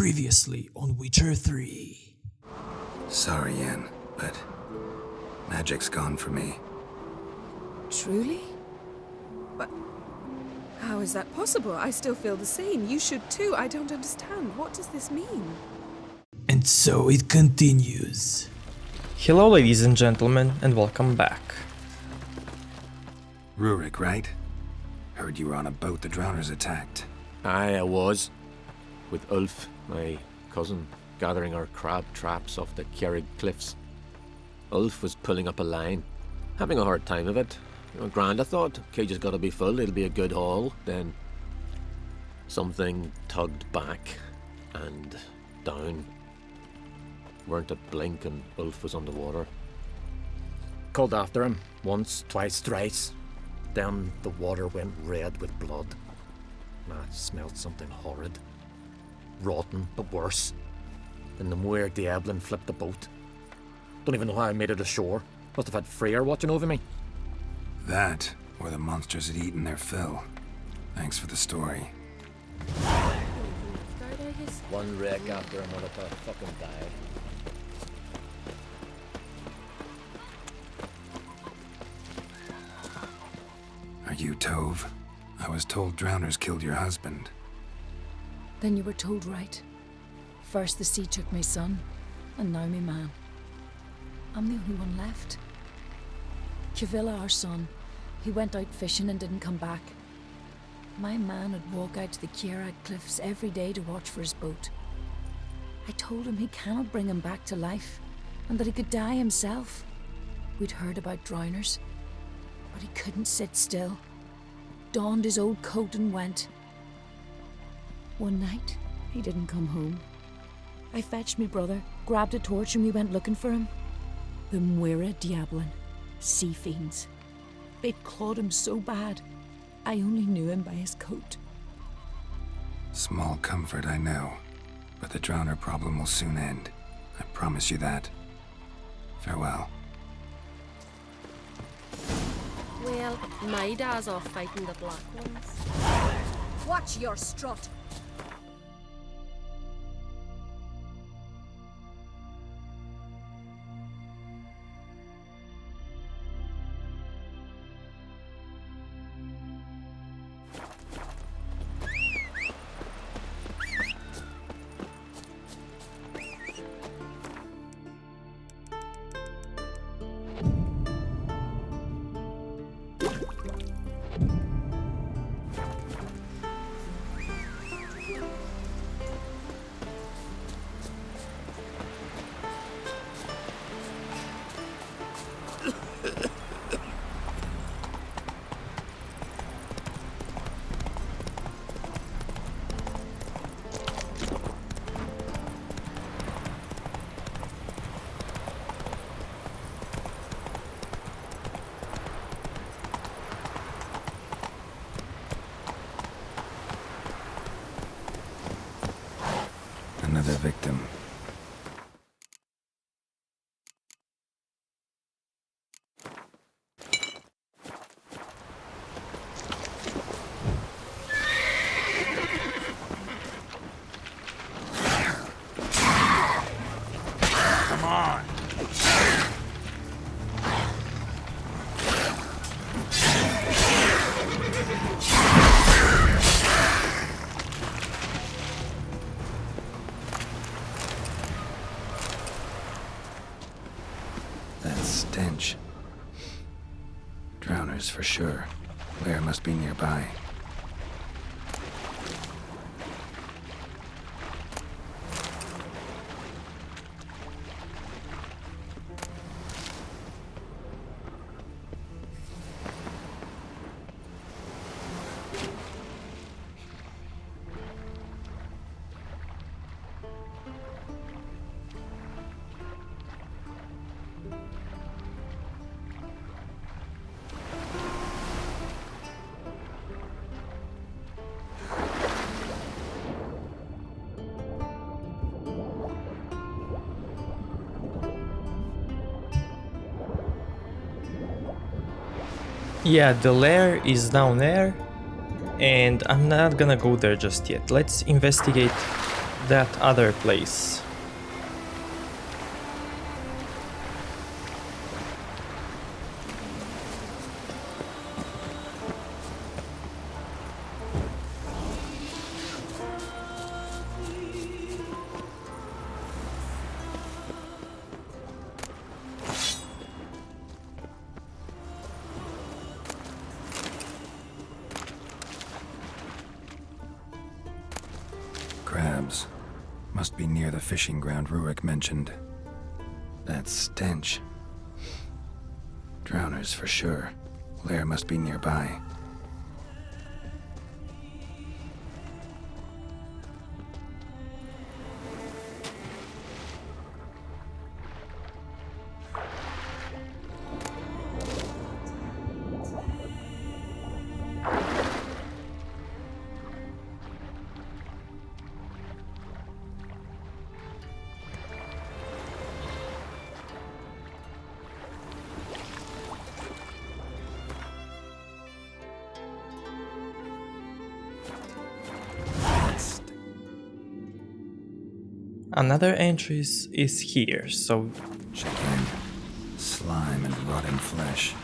Previously on Witcher 3. Sorry, Yen, but magic's gone for me. Truly? But how is that possible? I still feel the same. You should too. I don't understand. What does this mean? And so it continues. Hello ladies and gentlemen, and welcome back. Rurik, right? Heard you were on a boat the drowners attacked. Aye, I was. With Ulf, my cousin, gathering our crab traps off the Kjerrig cliffs. Ulf was pulling up a line, having a hard time of it. Grand, I thought. Cage has got to be full, it'll be a good haul. Then something tugged back and down. Weren't a blink and Ulf was underwater. Called after him once, twice, thrice. Then the water went red with blood. I smelled something horrid. Rotten, but worse. Then the Muire Diablin flipped the boat. Don't even know how I made it ashore. Must have had Freyr watching over me. That, or the monsters had eaten their fill. Thanks for the story. One wreck after another to fucking die. Are you Tove? I was told drowners killed your husband. Then you were told right. First the sea took my son, and now me man. I'm the only one left. Kjavilla, our son, he went out fishing and didn't come back. My man would walk out to the Kjerrig cliffs every day to watch for his boat. I told him he cannot bring him back to life, and that he could die himself. We'd heard about drowners, but he couldn't sit still. Donned his old coat and went. One night, he didn't come home. I fetched me brother, grabbed a torch, and we went looking for him. The Muire Diablin, sea fiends. They'd clawed him so bad, I only knew him by his coat. Small comfort, I know. But the drowner problem will soon end. I promise you that. Farewell. Well, my dad's off fighting the black ones. Watch your strut! Another victim. Come on. That stench. Drowners for sure. Blair must be nearby. Yeah, the lair is down there, and I'm not gonna go there just yet. Let's investigate that other place? Crabs. Must be near the fishing ground Rurik mentioned. That stench. Drowners for sure. Lair must be nearby. Another entry is here, so Check in. Slime and rotting flesh.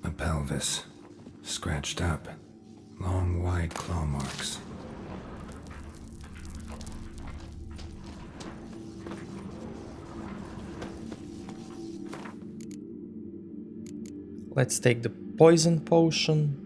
A pelvis. Scratched up. Long, wide claw marks. let's take the poison potion.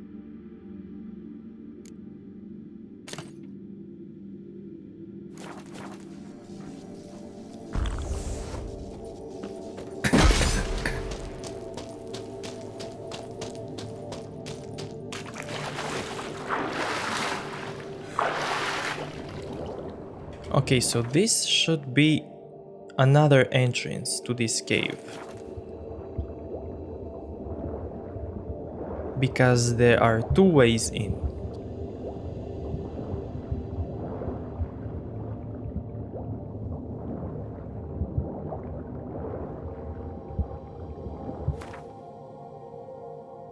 Okay, so this should be another entrance to this cave. Because there are two ways in.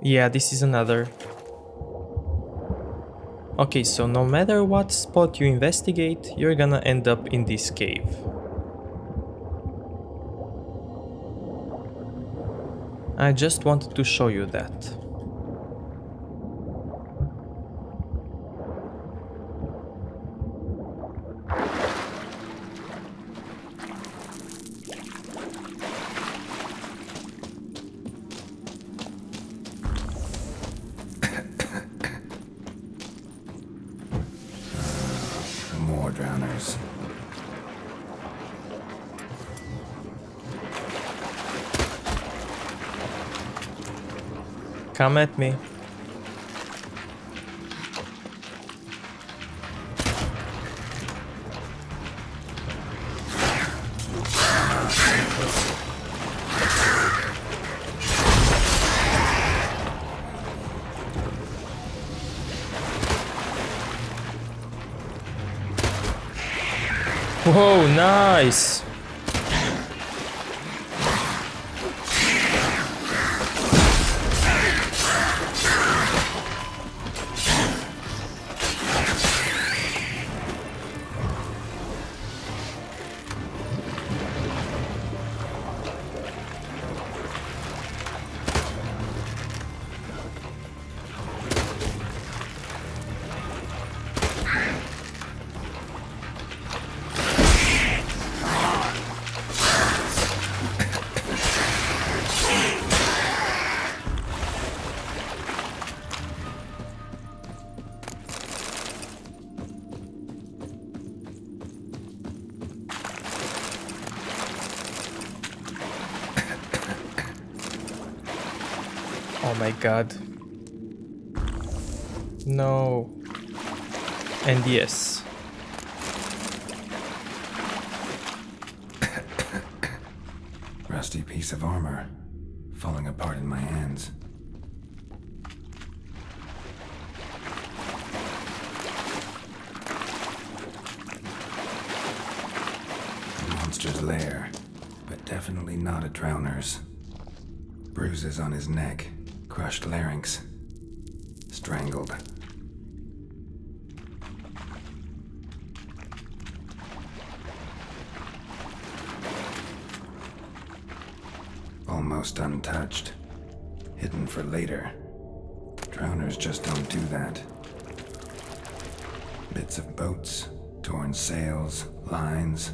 Yeah, this is another. Okay, so no matter what spot you investigate, you're gonna end up in this cave. I just wanted to show you that. More drowners. Come at me. Whoa, nice! Oh my god. No. And yes. Rusty piece of armor. Falling apart in my hands. lair, but definitely not a drowner's. Bruises on his neck, crushed larynx, strangled. Almost untouched. Hidden for later. Drowners just don't do that. Bits of boats, torn sails, lines.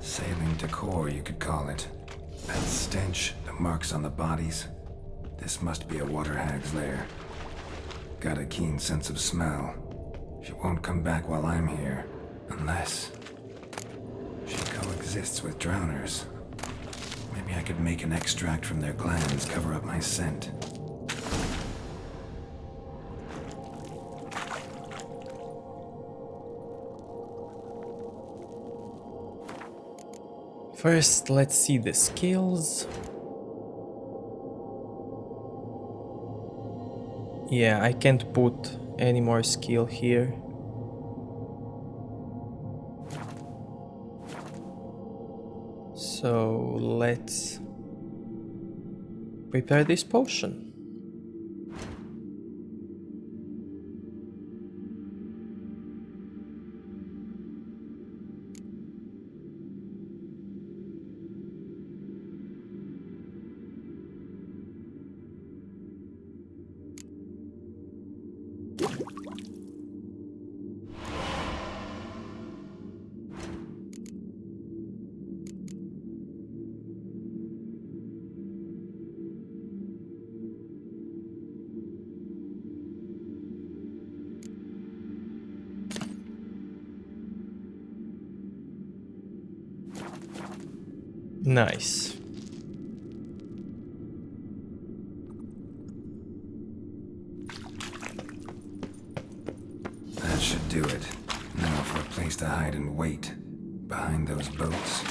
Sailing decor, you could call it. That stench, the marks on the bodies. This must be a water hag's lair. Got a keen sense of smell. She won't come back while I'm here. Unless she coexists with drowners. Maybe I could make an extract from their glands cover up my scent. First, let's see the skills. Yeah, I can't put any more skill here. So let's prepare this potion. Nice. That should do it. Now for a place to hide and wait. Behind those boats.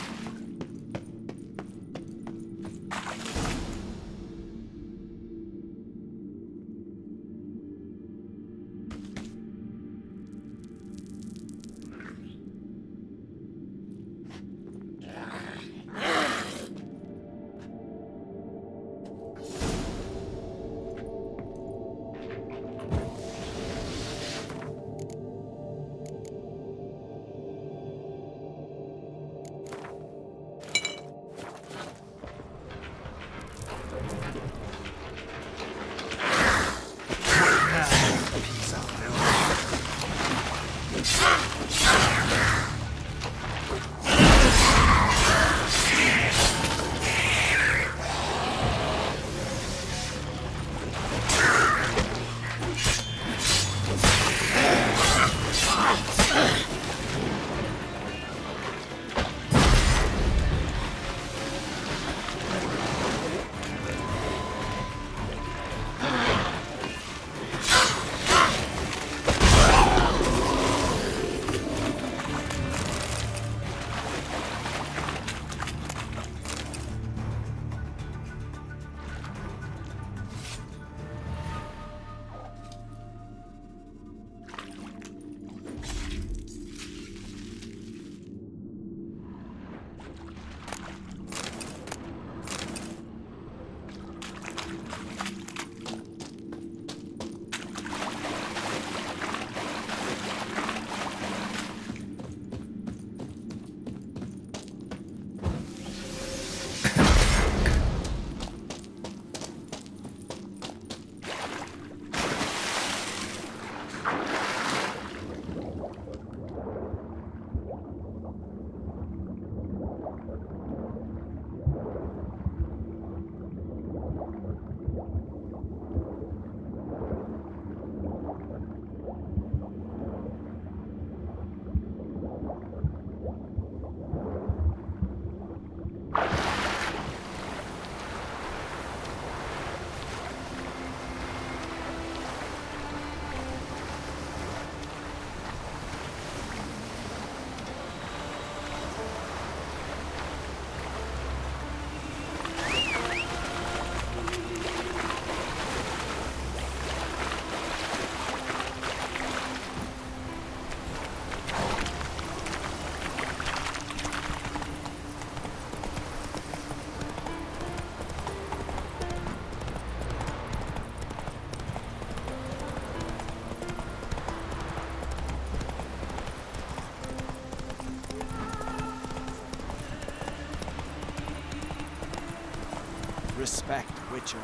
respect, Witcher.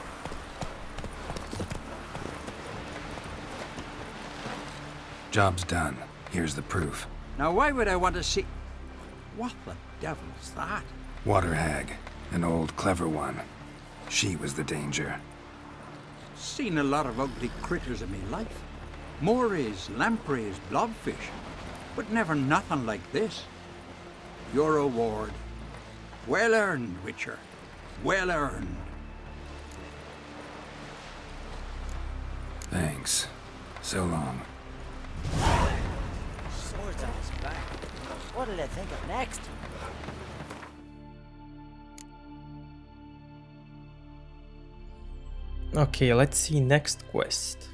Job's done. Here's the proof. Now why would I want to see... What the devil's that? Water hag. An old, clever one. She was the danger. Seen a lot of ugly critters in me life. Moores, lampreys, blobfish. But never nothing like this. Your reward. Well earned, Witcher. Well earned. Thanks. So long. Swords on his back. What'll they think of next? Okay, let's see next quest.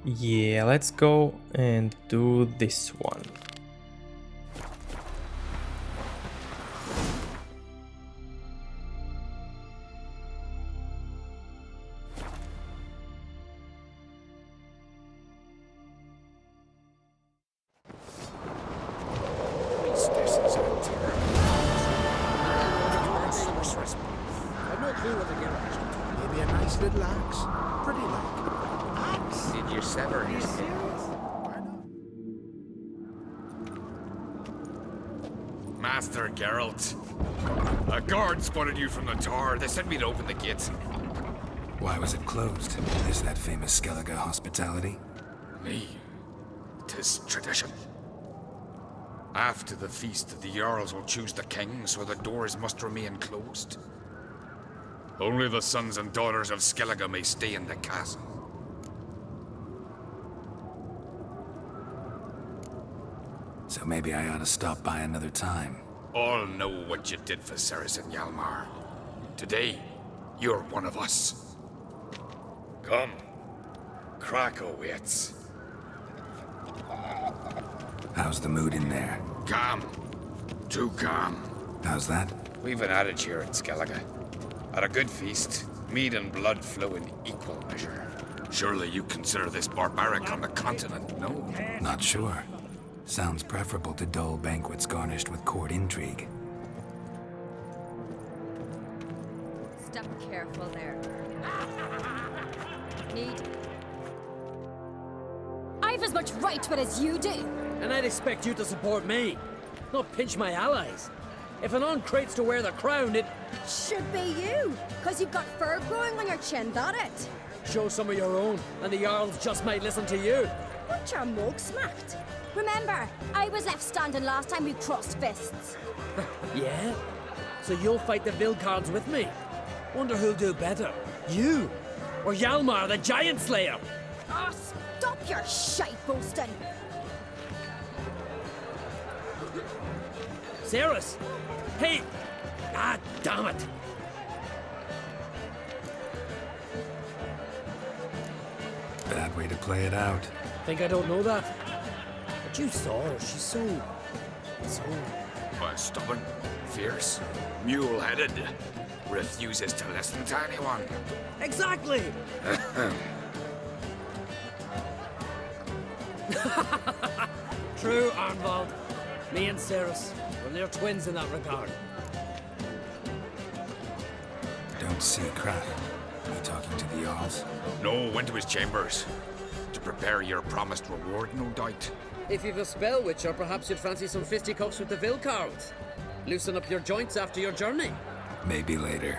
Yeah, let's go and do this one. I've no clue what to get at. Maybe a nice little axe. Pretty like. Axe? Did you sever his head? Why not? Master Geralt. A guard spotted you from the tower. They sent me to open the gate. Why was it closed? Is that famous Skellige hospitality? Me. 'Tis tradition. After the feast, the Jarls will choose the king, so the doors must remain closed. Only the sons and daughters of Skellige may stay in the castle. So maybe I ought to stop by another time. All know what you did for Saracen Hjalmar. Today, you're one of us. Come. Krakow waits. How's the mood in there? Calm. Too calm. How's that? We've an adage here in Skellige. At a good feast, mead and blood flow in equal measure. Surely you consider this barbaric on the continent, no? Not sure. Sounds preferable to dull banquets garnished with court intrigue. Step careful there. Need. I've as much right to it as you do. And I'd expect you to support me, not pinch my allies. If an uncrate's to wear the crown, it Should be you, because you've got fur growing on your chin, that it? show some of your own, and the Jarls just might listen to you. Got your mug smacked. Remember, I was left standing last time we crossed fists. Yeah? So you'll fight the Vildkaarls with me? Wonder who'll do better, you or Hjalmar, the Giant Slayer? Ah, stop your shite boasting. Cerys? Hey! Ah, damn it! Bad way to play it out. Think I don't know that? But you saw her, she's so... Stubborn, fierce, mule-headed. Refuses to listen to anyone. Exactly! True, Arnvald. Me and Cerys, well, they're twins in that regard. Don't see crack. You talking to the Jarls? No, went to his chambers. To prepare your promised reward, no doubt. If you've a spell, Witcher, perhaps you'd fancy some fisticuffs with the Vildkaarls. Loosen up your joints after your journey. Maybe later.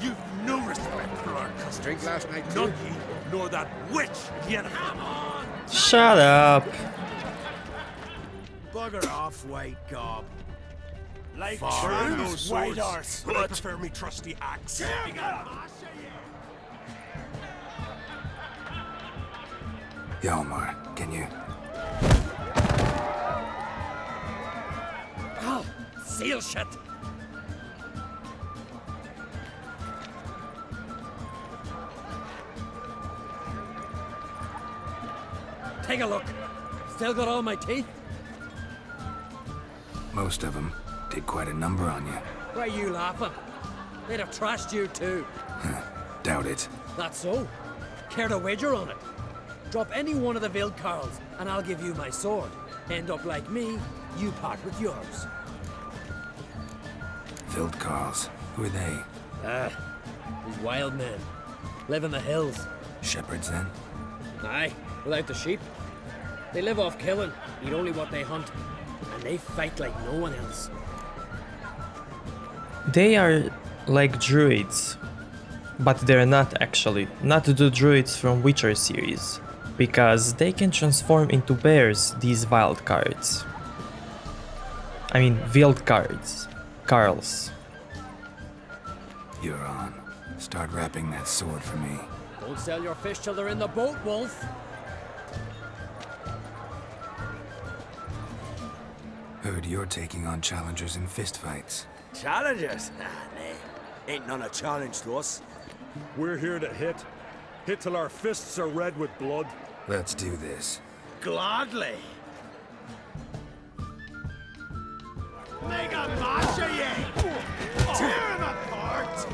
You've no respect for our customers. Drink last night, None ye, nor that witch, Yennefer. Shut up! Bugger off, white gob. Like Far true, no swords, white arse, but I but- prefer me trusty axe. Hjalmar, can you? Oh, seal shut! Take a look. Still got all my teeth? Most of them did quite a number on you. Why are you laughing? They'd have trashed you too. Doubt it. That's so. Care to wager on it? Drop any one of the Vildkaarls, and I'll give you my sword. End up like me, you part with yours. Vildkaarls. Who are they? These wild men. Live in the hills. Shepherds, then? Aye, without the sheep. They live off killing, eat only what they hunt, and they fight like no one else. They are like druids, but they're not actually, not the druids from Witcher series, because they can transform into bears, these Vildkaarls. I mean, Vildkaarls. Carls. You're on. Start wrapping that sword for me. Don't sell your fish till they're in the boat, Wolf. Heard you're taking on challengers in fistfights. Challengers? Nah. Ain't none a challenge to us. We're here to hit. Hit till our fists are red with blood. Let's do this. Gladly. Mega Masha, ye! Tear him apart!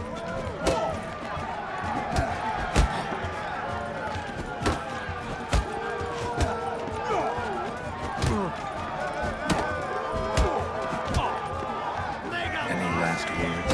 Any last words?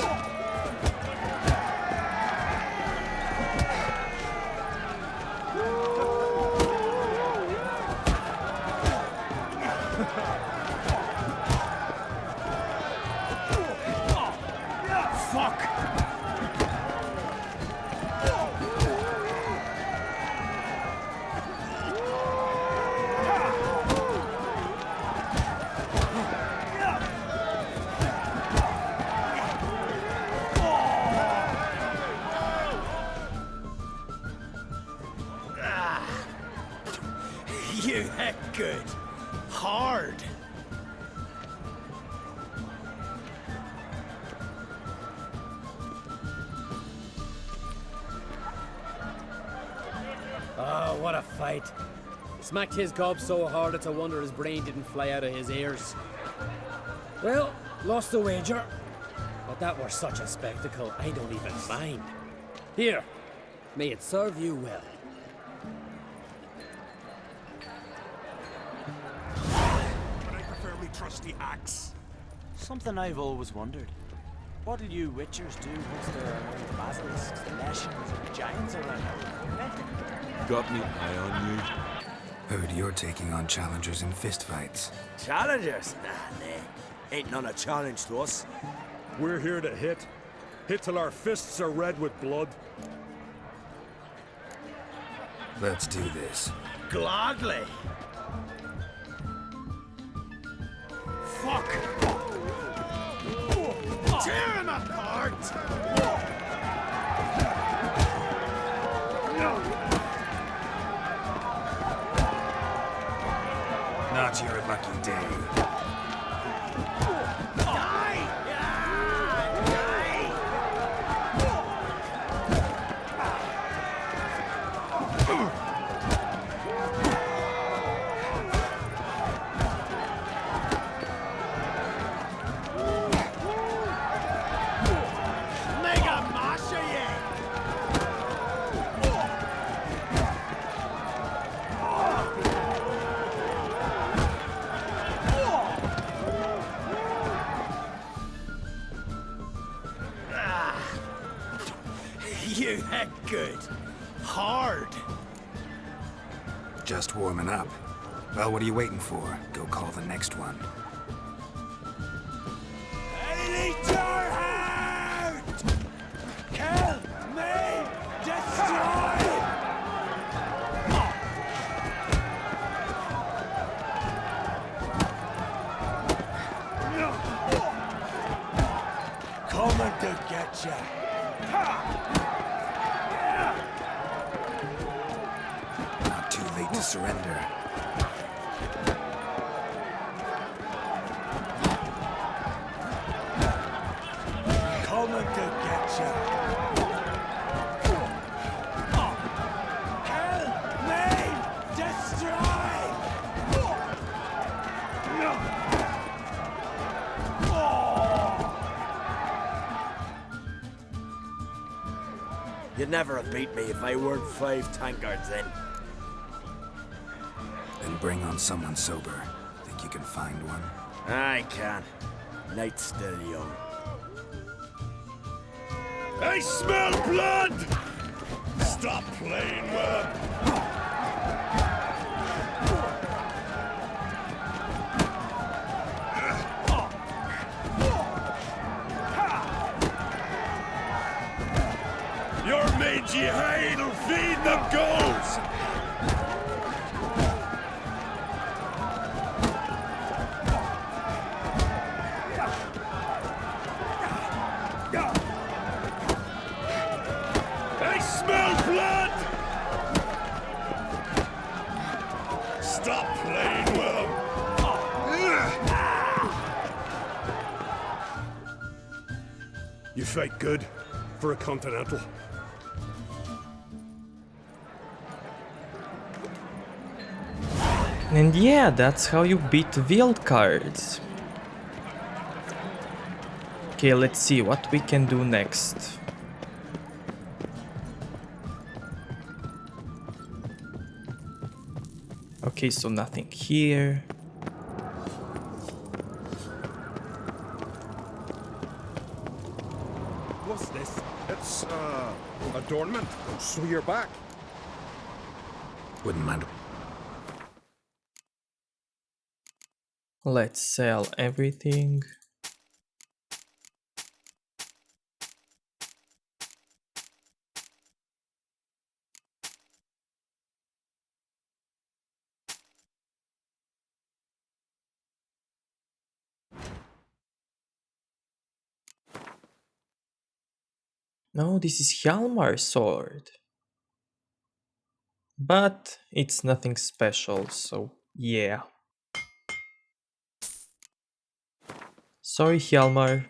You heck good. Hard. Oh, what a fight. Smacked his gob so hard it's a wonder his brain didn't fly out of his ears. Well, lost the wager. But that were such a spectacle, I don't even mind. Here, may it serve you well. But I prefer me trusty axe. Something I've always wondered. What'll you Witchers do once there are no basilisks, lesions, or giants around? Got me eye on you. Heard you're taking on challengers in fistfights. Challengers? Nah. Ain't none a challenge to us. We're here to hit. Hit till our fists are red with blood. Let's do this. Gladly. Fuck! Tear him apart! Not your lucky day. You heck good. Hard. Just warming up. Well, what are you waiting for? Go call the next one. Elite your hand! Kill me! Destroy! Coming to get ya! Not too late to surrender. Coming to get ya! Kill me! Destroy! You'd never have beat me if I weren't 5 tankards in. Then bring on someone sober. Think you can find one? I can. Night's still young. I smell blood! Stop playing with him! Your mangy hide'll feed the gulls! I smell blood! Stop playing with him! You fight good for a continental. And yeah, that's how you beat Vildkaarls. Okay, let's see what we can do next. Okay, so nothing here. What's this? It's, adornment. So you're back. Wouldn't mind. Let's sell everything. No, this is Hjalmar's sword. But it's nothing special, so yeah. Sorry, Hjalmar.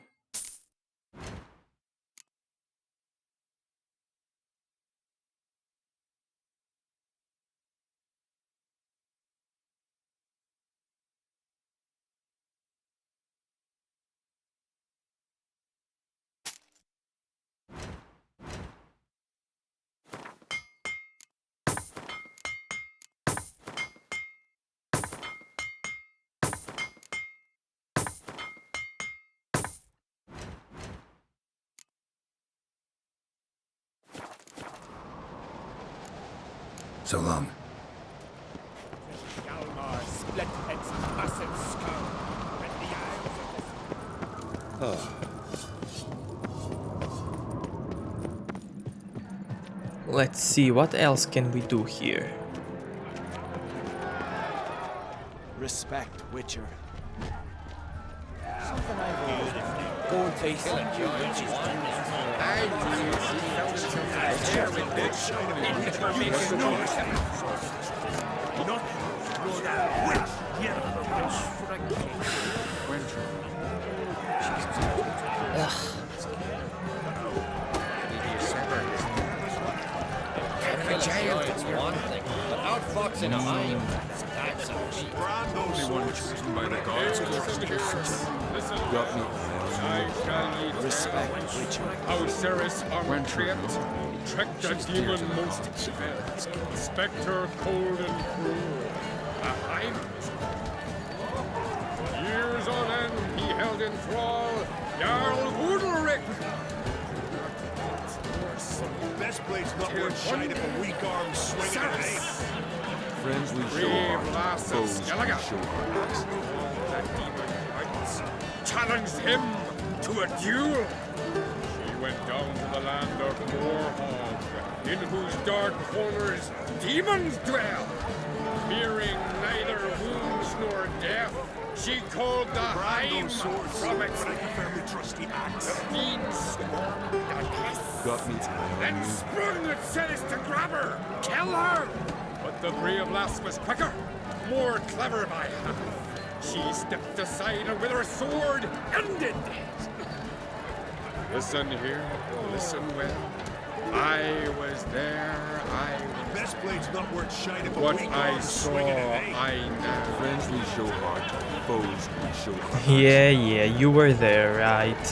So long. Hjalmar split its massive skull, and the eyes of Let's see, what else can we do here? Respect, Witcher. Something I've always wanted. Go and face it. One thing, but outfoxing a hind, that's a cheat. Only one chosen by the gods Got me. Respect, Witcher. Osiris Armentriant, trek the demon most spectre cold and cruel. A hind. Years on end he held in thrall Jarl Woodlerick. Best blade's not worth shine if a weak arm swinging at an ape. Friends we show Brave heart, lass of foes we Skellige. show heart. That demon fights, challenged him to a duel. She went down to the land of Warhog, in whose dark corners demons dwell. Fearing neither wounds nor death, she called the Heim from its fairly trusty axe. The fiend scorned the kiss. Got me. Then sprung at Celis to grab her, kill her. But the brave lass was quicker, more clever by half. She stepped aside and with her sword ended. Listen here, listen well. I was there, Best blade's not worth shine if a what weak I arm saw, swinging at an ape. I know. Friends we show heart, foes we show heart. Yeah, you were there, right?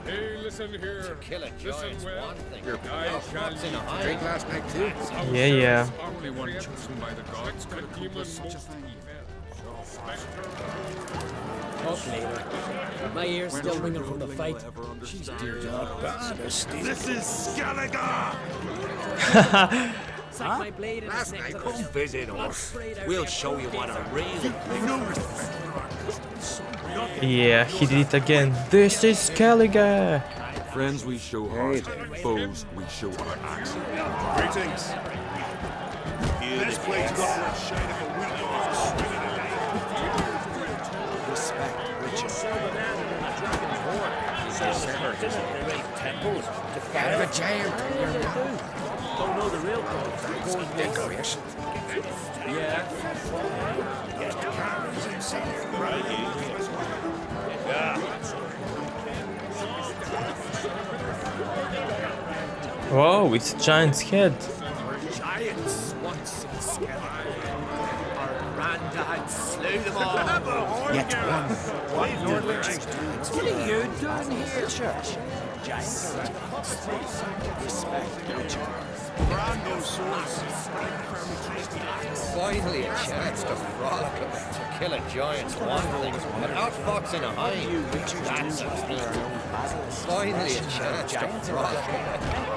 Hey, listen here. To kill a giant's well. one thing, I shall outfoxing a lead hind. drink last night too. Yeah. Only one chosen by the gods could accomplish such a thing. Talk later. My ears still ringing from the fight. She's dear God. This is Skellige! My blade in Last his neck night, to the- come visit us. We'll show you what a real Yeah, he did it again. This is Skellige! Friends we show heart, foes we show our axe. Greetings. This place got one shade of a week off swinging it. respect, Richard. Out of a jail. Don't know the real code. Decoration. Yeah. Whoa, it's a giant's head. Giants once in Skellige. Our granddad slew them all. Yet one. What are you doing here, church? Giants. Respect, Richard. Brando swords. Finally a chance to frolic a bit, to kill a giant's wanderings, but outfoxing a hind. That's a thing. Finally a chance to frolic.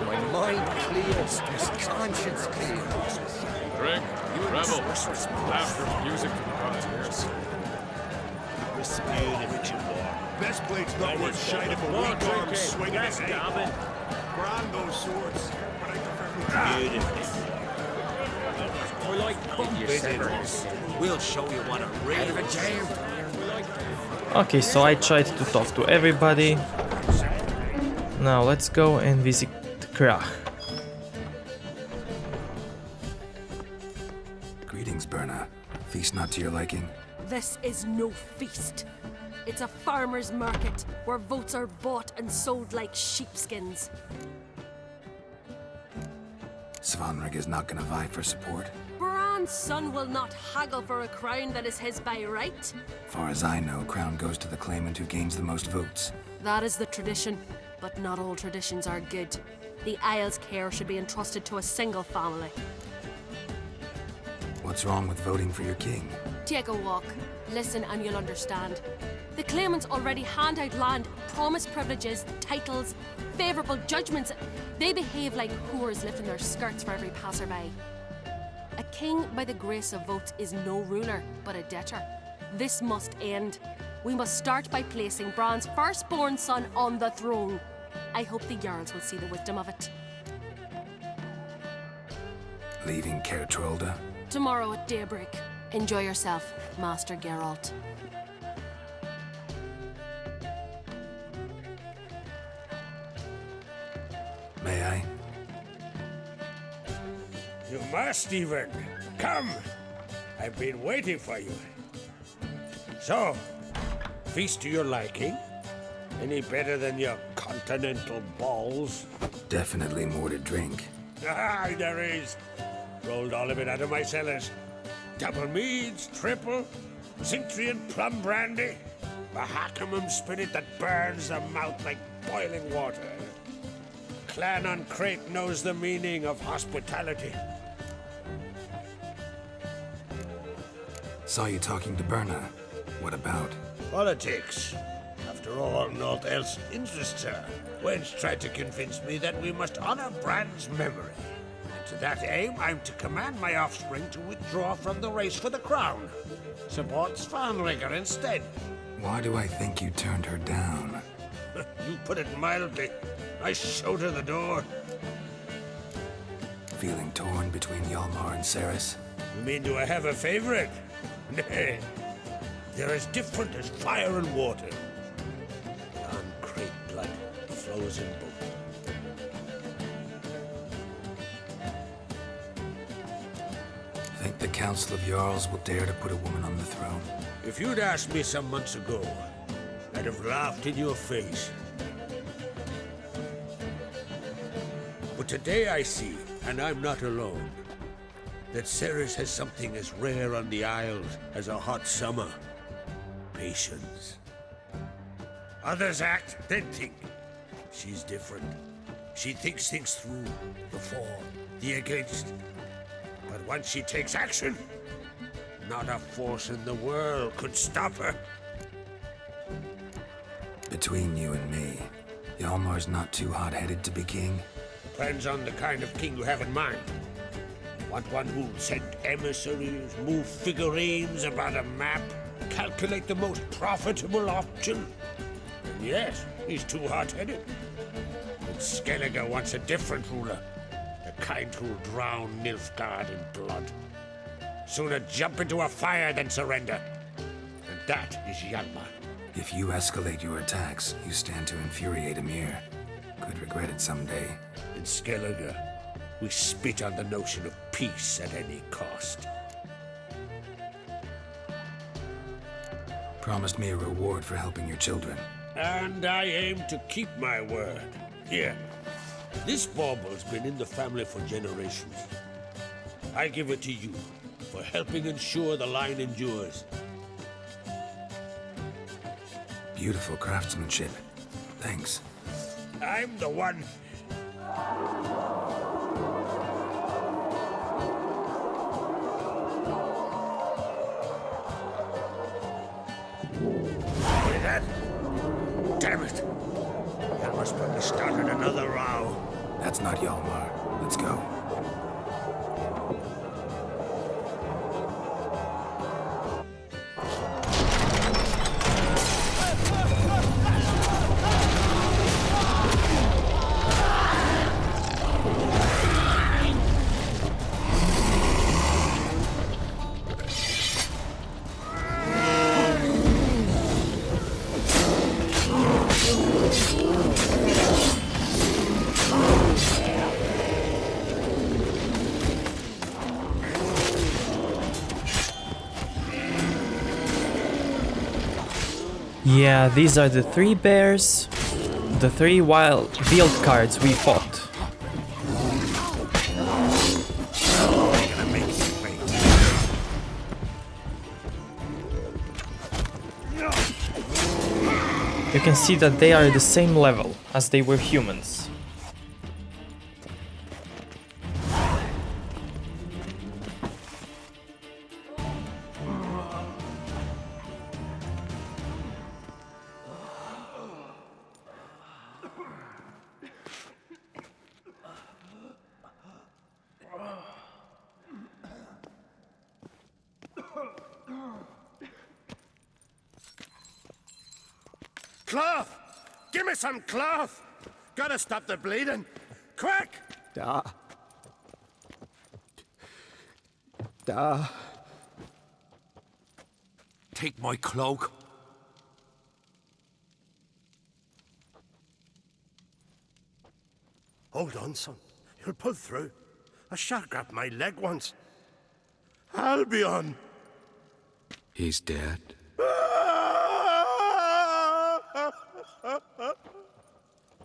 My mind clears, my conscience clears. Drink, rebel, laughter, music to the frontiers. Respect, Richard. This plate's not worth shade of a weak arm swinging it. Gambit. Brando swords. But I prefer We're like Visitors. We'll show you what a real jail. Okay, so I tried to talk to everybody. Now let's go and visit Krach. Greetings, Berna. Feast not to your liking? This is no feast. It's a farmer's market where votes are bought and sold like sheepskins. Svanrig is not gonna vie for support. Bran's son will not haggle for a crown that is his by right. Far as I know, crown goes to the claimant who gains the most votes. That is the tradition, but not all traditions are good. The Isle's care should be entrusted to a single family. What's wrong with voting for your king? Take a walk, listen and you'll understand. The claimants already hand out land, promise privileges, titles, favourable judgments. They behave like whores lifting their skirts for every passerby. A king by the grace of votes is no ruler, but a debtor. This must end. We must start by placing Bran's firstborn son on the throne. I hope the Jarls will see the wisdom of it. Leaving Kertrolda? Tomorrow at daybreak. Enjoy yourself, Master Geralt. May I? You must even. Come. I've been waiting for you. So, feast to your liking? Any better than your continental balls? Definitely more to drink. Ah, there is. Rolled all of it out of my cellars. Double meads, triple, Cintrian plum brandy, Mahakimum spirit that burns the mouth like boiling water. Clan on Crate knows the meaning of hospitality. Saw you talking to Berna. What about? Politics. After all, naught else interests her. Wench tried to convince me that we must honor Bran's memory. And to that aim, I'm to command my offspring to withdraw from the race for the crown. Support Svanrigger instead. Why do I think you turned her down? You put it mildly. I showed her the door. Feeling torn between Hjalmar and Ceres? You mean, do I have a favorite? Nay. They're as different as fire and water. Crate blood flows in both. Think the Council of Jarls will dare to put a woman on the throne? If you'd asked me some months ago, I'd have laughed in your face. But today I see, and I'm not alone, that Ceres has something as rare on the Isles as a hot summer. Patience. Others act, then think. She's different. She thinks things through, the for, the against. But once she takes action, Not a force in the world could stop her. Between you and me, Hjalmar's not too hot-headed to be king. Depends on the kind of king you have in mind. Want one who'll send emissaries, move figurines about a map, calculate the most profitable option? And yes, he's too hot-headed. But Skellige wants a different ruler. The kind who'll drown Nilfgaard in blood. Sooner jump into a fire than surrender. And that is Hjalmar. If you escalate your attacks, you stand to infuriate Emir. Could regret it someday. In Skellige, we spit on the notion of peace at any cost. Promised me a reward for helping your children. And I aim to keep my word. Here, this bauble's been in the family for generations. I give it to you for helping ensure the line endures. Beautiful craftsmanship. Thanks. I'm the one. Hear that? Damn it! Hjalmar's probably started another row. That's not Hjalmar. Let's go. Yeah, these are the 3 bears, the 3 wild Vildkaarls we fought. You can see that they are the same level as they were humans. Cloth! Give me some cloth! Gotta stop the bleeding! Quick! Da. Take my cloak. Hold on, son. You'll pull through. A shark grabbed my leg once. Albion! He's dead.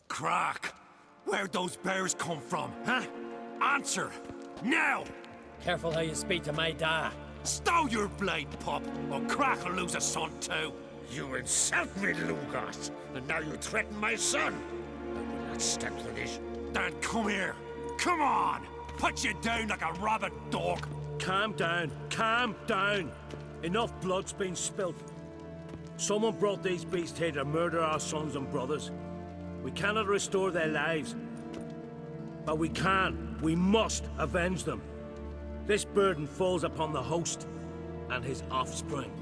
Crack! Where'd those bears come from, huh? Answer! Now! Careful how you speak to my da. Stow your blade, pup, or Crack will lose a son too. You insult me, Lugos, and now you threaten my son. I will not stand for this. Then come here. Come on! Put you down like a rabid dog. Calm down. Calm down. Enough blood's been spilt. Someone brought these beasts here to murder our sons and brothers. We cannot restore their lives. But we can. We must avenge them. This burden falls upon the host and his offspring.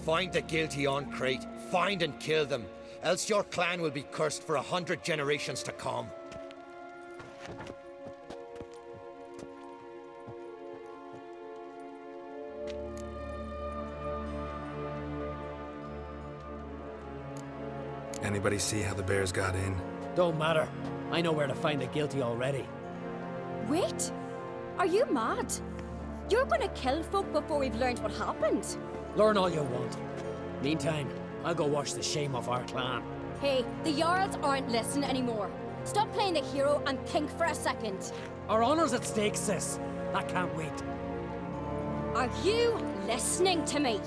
Find the guilty on Crate. Find and kill them. Else your clan will be cursed for 100 generations to come. Anybody see how the bears got in? Don't matter. I know where to find the guilty already. Wait! Are you mad? You're gonna kill folk before we've learned what happened? Learn all you want. Meantime, I'll go wash the shame off our clan. Hey, the Jarls aren't listening anymore. Stop playing the hero and think for a second. Our honor's at stake, sis. I can't wait. Are you listening to me?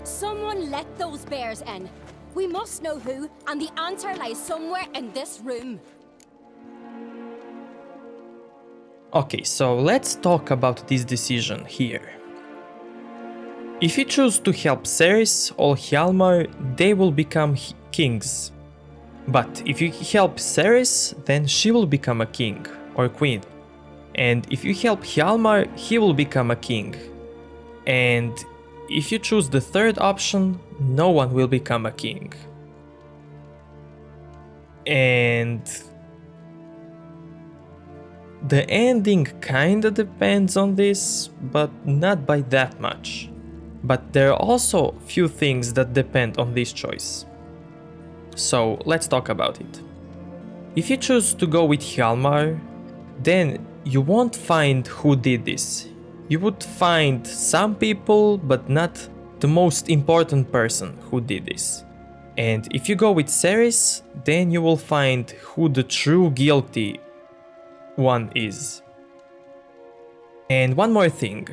Someone let those bears in. We must know who, and the answer lies somewhere in this room. Okay, so let's talk about this decision here. If you choose to help Ceres or Hjalmar, they will become kings. But if you help Ceres, then she will become a king or queen. And if you help Hjalmar, he will become a king. And if you choose the third option, no one will become a king. And the ending kinda depends on this, but not by that much. But there are also few things that depend on this choice. So let's talk about it. If you choose to go with Hjalmar, then you won't find who did this. You would find some people, but not the most important person who did this. And if you go with Ceres, then you will find who the true guilty one is. And one more thing.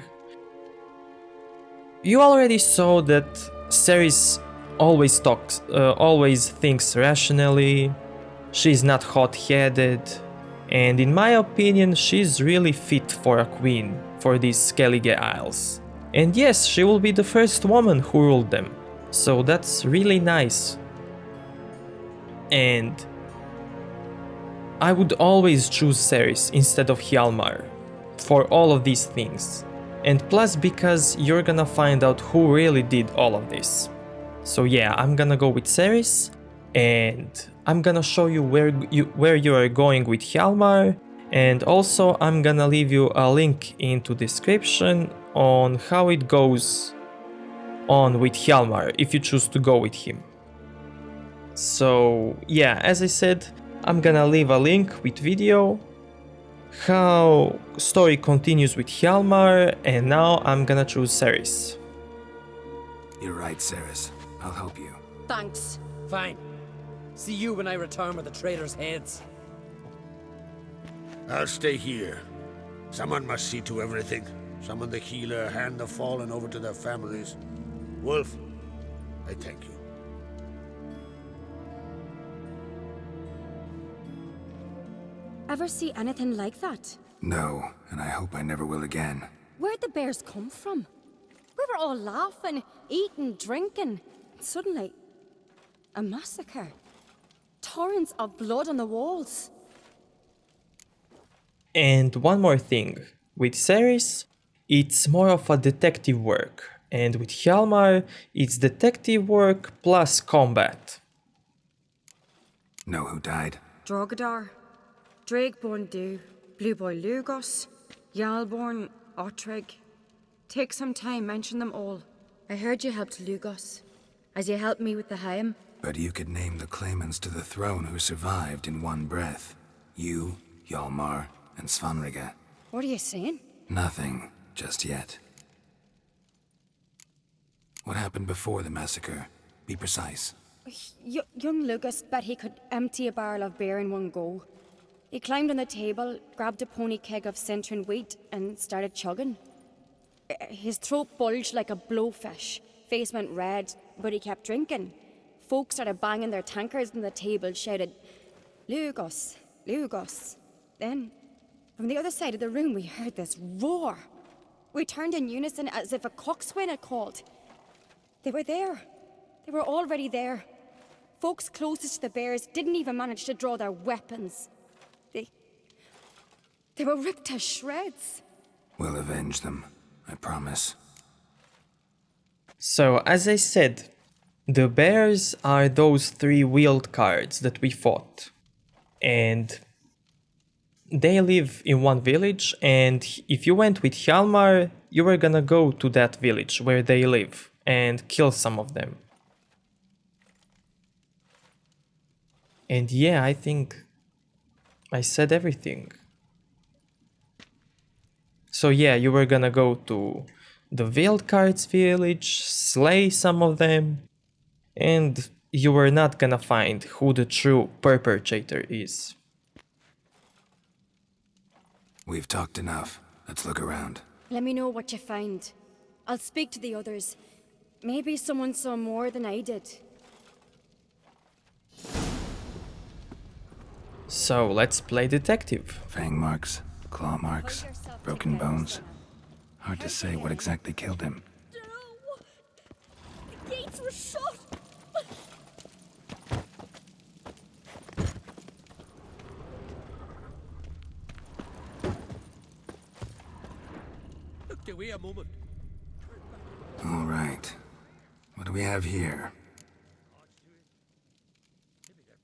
You already saw that Ceres always thinks rationally, she's not hot-headed, and in my opinion she's really fit for a queen for these Skellige Isles. And yes, she will be the first woman who ruled them, so that's really nice. And I would always choose Ceres instead of Hjalmar for all of these things. And plus because you're gonna find out who really did all of this. So yeah, I'm gonna go with Ceres, and I'm gonna show you where you are going with Hjalmar, and also I'm gonna leave you a link into description on how it goes on with Hjalmar if you choose to go with him. So yeah, as I said, I'm gonna leave a link with video, how story continues with Hjalmar, and now I'm gonna choose Ceres. You're right, Ceres. I'll help you. Thanks. Fine. See you when I return with the traitors' heads. I'll stay here. Someone must see to everything. Summon the healer, hand the fallen over to their families. Wolf, I thank you. Ever see anything like that? No, and I hope I never will again. Where'd the bears come from? We were all laughing, eating, drinking. Suddenly, a massacre. Torrents of blood on the walls. And one more thing, with Ceres, it's more of a detective work, and with Hjalmar, it's detective work plus combat. Know who died? Drogadar, Drakeborn Du, Blue Boy Lugos, Hjalborn, Ottrig. Take some time, mention them all. I heard you helped Lugos, as you helped me with the Haim. But you could name the claimants to the throne who survived in one breath. You, Hjalmar, and Svanrige. What are you saying? Nothing, just yet. What happened before the massacre? Be precise. Young Lucas bet he could empty a barrel of beer in one go. He climbed on the table, grabbed a pony keg of Centron wheat, and started chugging. His throat bulged like a blowfish, face went red, but he kept drinking. Folks started banging their tankards on the table, shouted, "Lugos, Lugos." Then, from the other side of the room, we heard this roar. We turned in unison as if a coxswain had called. They were there. They were already there. Folks closest to the bears didn't even manage to draw their weapons. They were ripped to shreds. We'll avenge them, I promise. So, as I said, the bears are those 3 wild cards that we fought. And they live in one village, and if you went with Hjalmar, you were gonna go to that village where they live and kill some of them. And yeah, I think I said everything. So yeah, you were gonna go to the Vildkaarls village, slay some of them, and you were not gonna find who the true perpetrator is. We've talked enough. Let's look around. Let me know what you find. I'll speak to the others. Maybe someone saw more than I did. So let's play detective. Fang marks, claw marks, broken bones. Hard to say what exactly killed him. The gates were shut. Look, wait a moment. All right. What do we have here?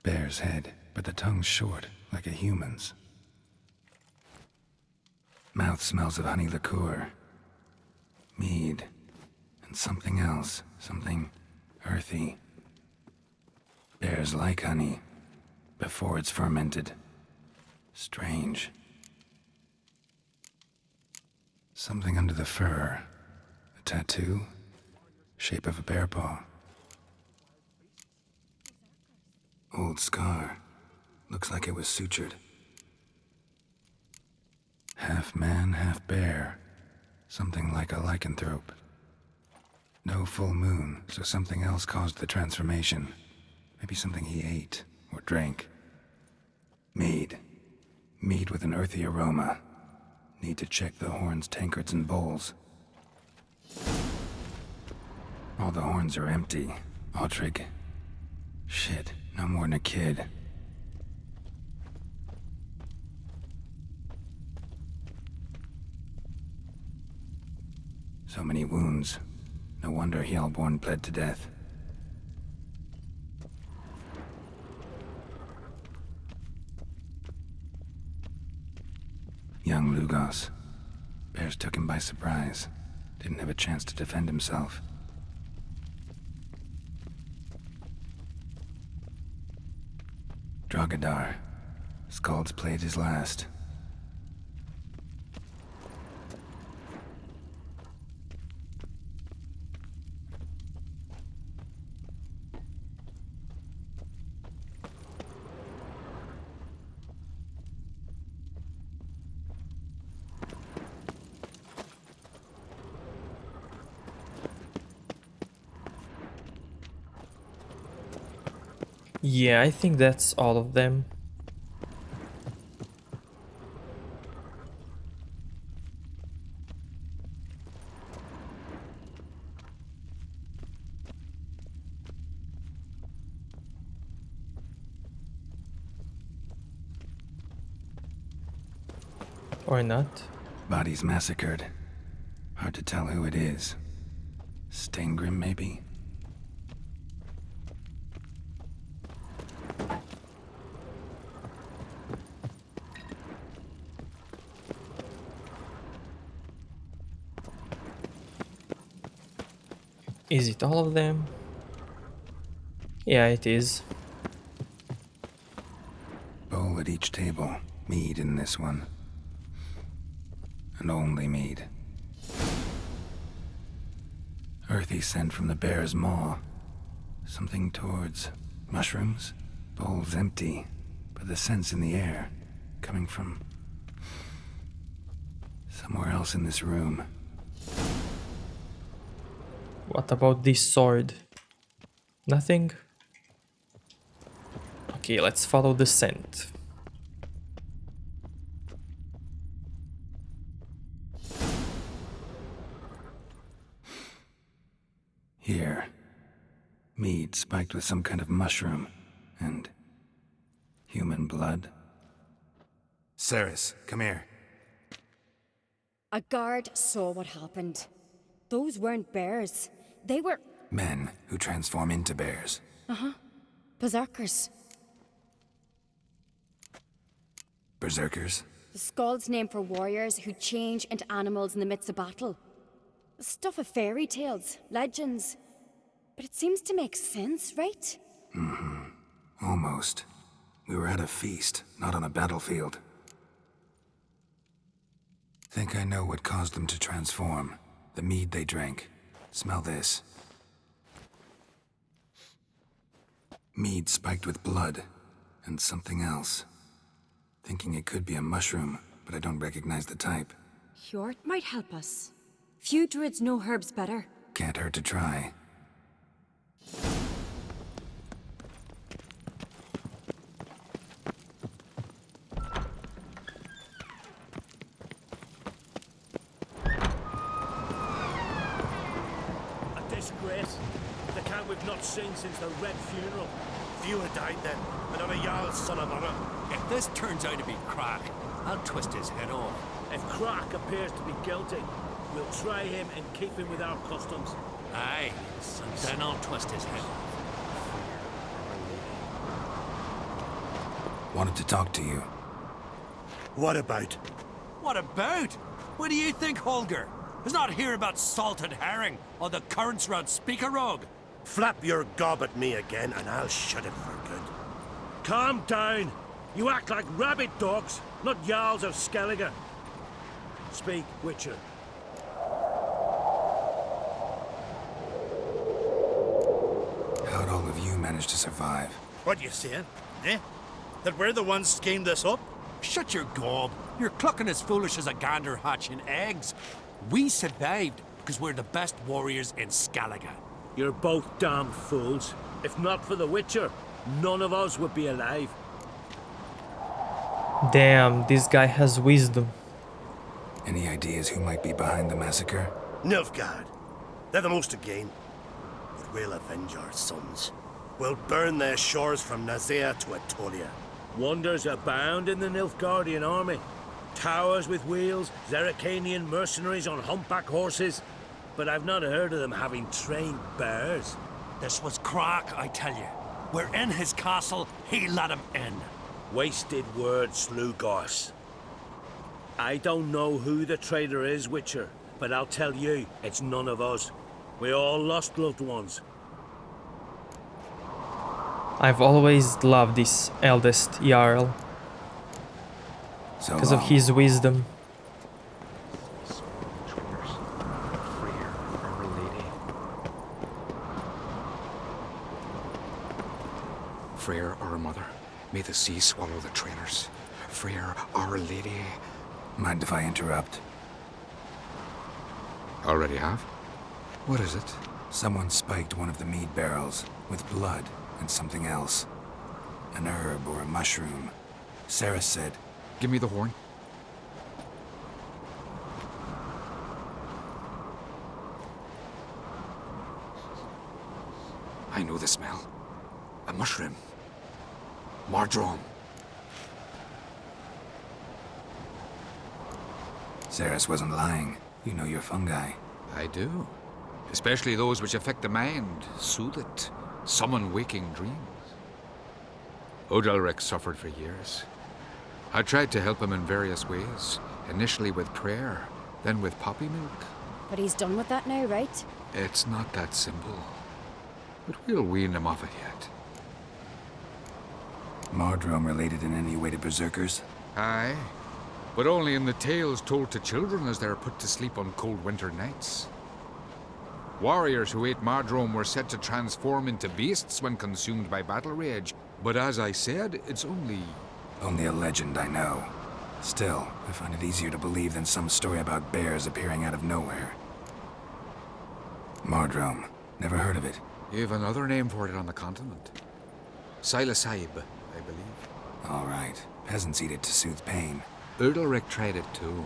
Bear's head, but the tongue's short, like a human's. Mouth smells of honey liqueur. Mead. And something else. Something earthy. Bears like honey. Before it's fermented. Strange. Something under the fur. A tattoo? Shape of a bear paw. Old scar. Looks like it was sutured. Half man, half bear. Something like a lycanthrope. No full moon, so something else caused the transformation. Maybe something he ate or drank. Mead. Mead with an earthy aroma. Need to check the horns, tankards, and bowls. All the horns are empty. Autrig. Shit, no more than a kid. So many wounds. No wonder Hjalmar bled to death. Young Lugos. Bears took him by surprise. Didn't have a chance to defend himself. Drogadar. Skald's played his last. Yeah, I think that's all of them. Or not. Bodies massacred. Hard to tell who it is. Steingrim, maybe? Is it all of them? Yeah, it is. Bowl at each table. Mead in this one. And only mead. Earthy scent from the bear's maw. Something towards mushrooms? Bowl's empty, but the scent's in the air. Coming from somewhere else in this room. What about this sword? Nothing? Okay, let's follow the scent. Here. Mead spiked with some kind of mushroom. And human blood. Ceres, come here. A guard saw what happened. Those weren't bears. They were... Men who transform into bears. Uh-huh. Berserkers. Berserkers? The Skald's name for warriors who change into animals in the midst of battle. Stuff of fairy tales, legends. But it seems to make sense, right? Mm-hmm. Almost. We were at a feast, not on a battlefield. Think I know what caused them to transform. The mead they drank. Smell this. Mead spiked with blood. And something else. Thinking it could be a mushroom, but I don't recognize the type. Hjort might help us. Few druids know herbs better. Can't hurt to try. disgrace. The count we've not seen since the Red Funeral. Few had died then, another Jarl's son of honor. If this turns out to be Crack, I'll twist his head off. If Crack appears to be guilty, we'll try him and keep him with our customs. Aye, then I'll twist his head off. Wanted to talk to you. What about? What about? What do you think, Holger? Is not here about salted herring or the currents round Speakerog. Flap your gob at me again and I'll shut it for good. Calm down. You act like rabbit dogs, not Jarls of Skellige. Speak, Witcher. How'd all of you manage to survive? What you saying? Eh? That we're the ones schemed this up? Shut your gob. You're clucking as foolish as a gander hatching eggs. We survived because we're the best warriors in Skellige. You're both damn fools. If not for the Witcher, none of us would be alive. Damn, this guy has wisdom. Any ideas who might be behind the massacre? Nilfgaard. They're the most again. But we'll avenge our sons. We'll burn their shores from Nazea to Atolia. Wonders abound in the Nilfgaardian army. Towers with wheels, Zerrikanian mercenaries on humpback horses. But I've not heard of them having trained bears. This was Crack, I tell you. We're in his castle, he let him in. Wasted words, Lugos. I don't know who the traitor is, Witcher, but I'll tell you, it's none of us. We all lost loved ones. I've always loved this eldest Jarl. Because of his wisdom. Freyr, our mother, may the sea swallow the traitors. Freyr, our lady. Mind if I interrupt? Already have? What is it? Someone spiked one of the mead barrels with blood and something else. An herb or a mushroom. Sarah said... Give me the horn. I know the smell. A mushroom. Mardrome. Ceres wasn't lying. You know your fungi. I do. Especially those which affect the mind, soothe it, summon waking dreams. Odalric suffered for years. I tried to help him in various ways, initially with prayer, then with poppy milk. But he's done with that now, right? It's not that simple. But we'll wean him off it yet. Mardrome related in any way to berserkers? Aye, but only in the tales told to children as they're put to sleep on cold winter nights. Warriors who ate Mardrome were said to transform into beasts when consumed by battle rage, but as I said, it's only a legend, I know. Still, I find it easier to believe than some story about bears appearing out of nowhere. Mardrome. Never heard of it. You've another name for it on the continent. Silasib, I believe. All right. Peasants eat it to soothe pain. Udalric tried it too,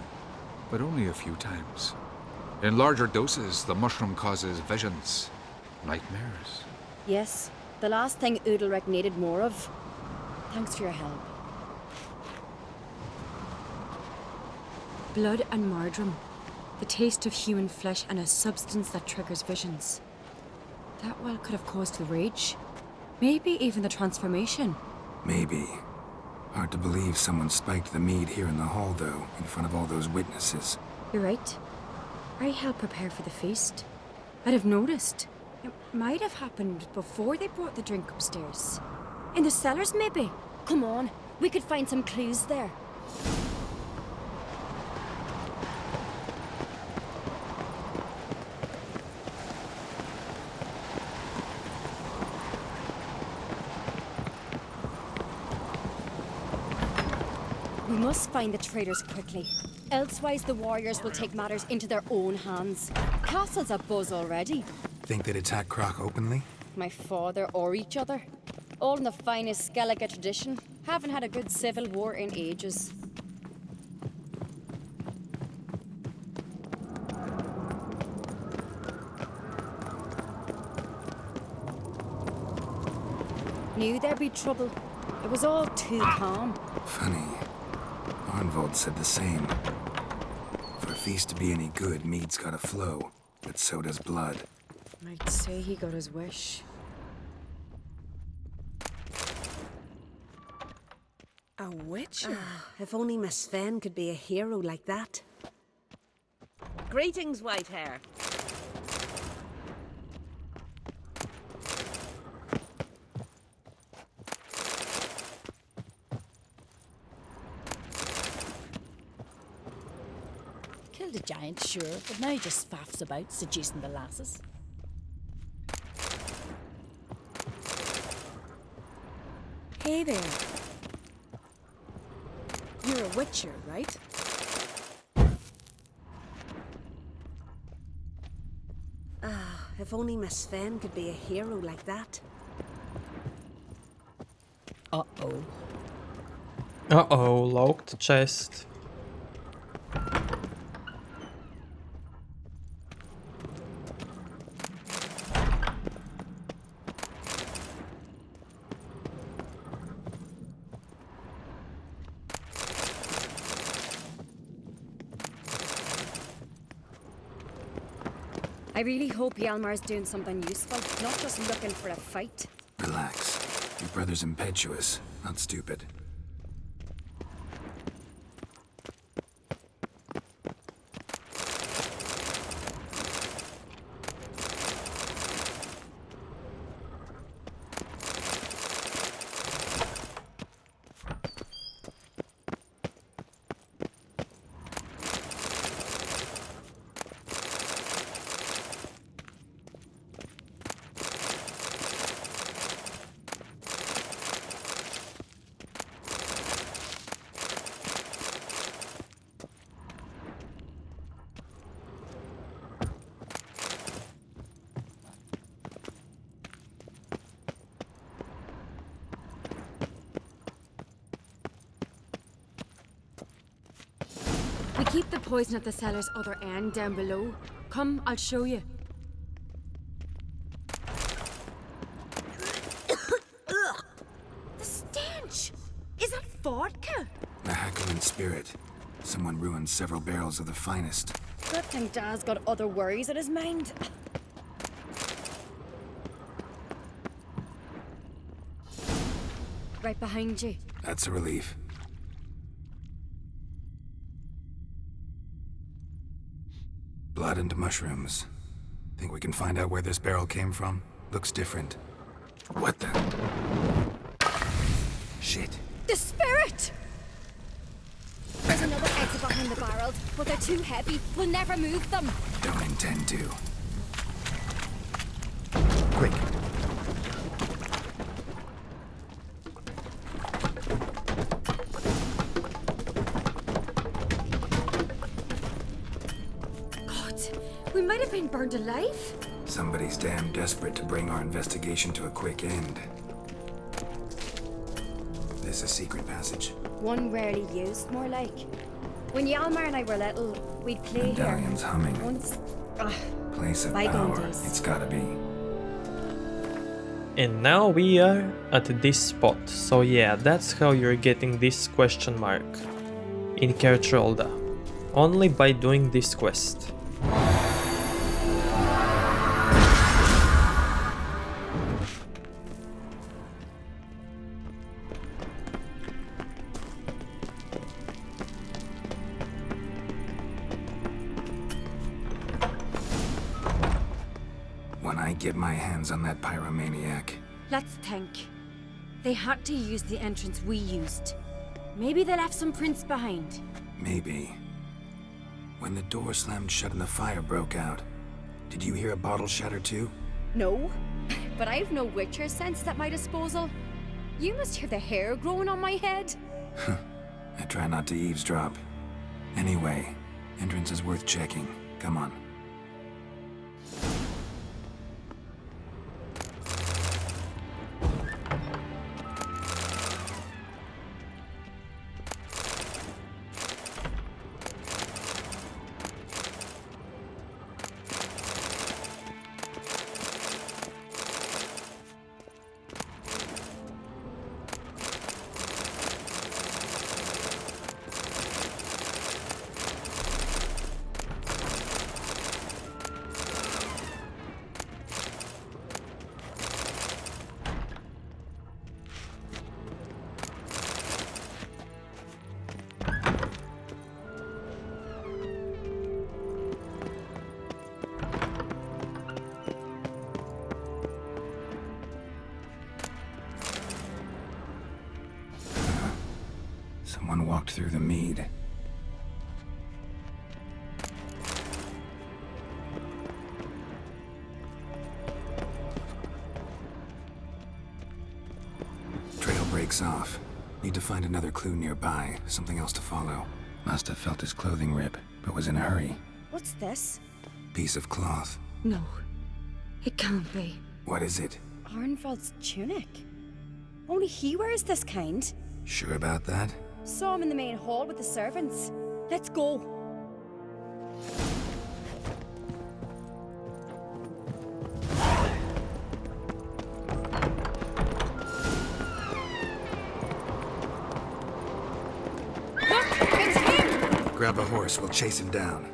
but only a few times. In larger doses, the mushroom causes visions, nightmares. Yes, the last thing Udalric needed more of. Thanks for your help. Blood and Mardrome. The taste of human flesh and a substance that triggers visions. That well could have caused the rage. Maybe even the transformation. Maybe. Hard to believe someone spiked the mead here in the hall, though, in front of all those witnesses. You're right. I helped prepare for the feast. I'd have noticed. It might have happened before they brought the drink upstairs. In the cellars, maybe? Come on, we could find some clues there. We must find the traitors quickly. Elsewise, the warriors will take matters into their own hands. Castle's abuzz already. Think they'd attack Croc openly? My father or each other. All in the finest Skellige tradition. Haven't had a good civil war in ages. knew there'd be trouble. It was all too calm. Funny. Arnvold said the same. For a feast to be any good, mead's gotta flow, but so does blood. I'd say he got his wish. A witcher? If only Miss Sven could be a hero like that. Greetings, Whitehair. Killed a giant, sure, but now he just faffs about, seducing the lasses. Hey there. You're a witcher, right? If only Miss Sven could be a hero like that. Uh-oh. Uh-oh, locked chest. I really hope Hjalmar's doing something useful, not just looking for a fight. Relax. Your brother's impetuous, not stupid. We keep the poison at the cellar's other end down below. Come, I'll show you. Ugh! The stench! Is that vodka? A Hackman spirit. Someone ruined several barrels of the finest. Good thing Dad's got other worries in his mind. Right behind you. That's a relief. Blood and mushrooms. Think we can find out where this barrel came from? Looks different. What the? Shit. The spirit! There's another exit behind the barrels, but they're too heavy. We'll never move them. Don't intend to. Quick. We might have been burned alive. Somebody's damn desperate to bring our investigation to a quick end. This a secret passage? One rarely used, more like. When Hjalmar and I were little, we'd play Medallion's here. humming. Once... Place of bygone power. days. It's gotta be. And now we are at this spot, so yeah, that's how you're getting this question mark in Kertrolda. Only by doing this quest. When I get my hands on that pyromaniac. Let's think. They had to use the entrance we used. Maybe they left some prints behind. Maybe. When the door slammed shut and the fire broke out, did you hear a bottle shatter too? No, but I've no witcher sense at my disposal. You must hear the hair growing on my head. I try not to eavesdrop. Anyway, entrance is worth checking. Come on. Someone walked through the mead. Trail breaks off. Need to find another clue nearby, something else to follow. Must have felt his clothing rip, but was in a hurry. What's this? Piece of cloth. No. It can't be. What is it? Arnvald's tunic. Only he wears this kind. Sure about that? Saw him in the main hall with the servants. Let's go. Look, it's him! Grab a horse, we'll chase him down.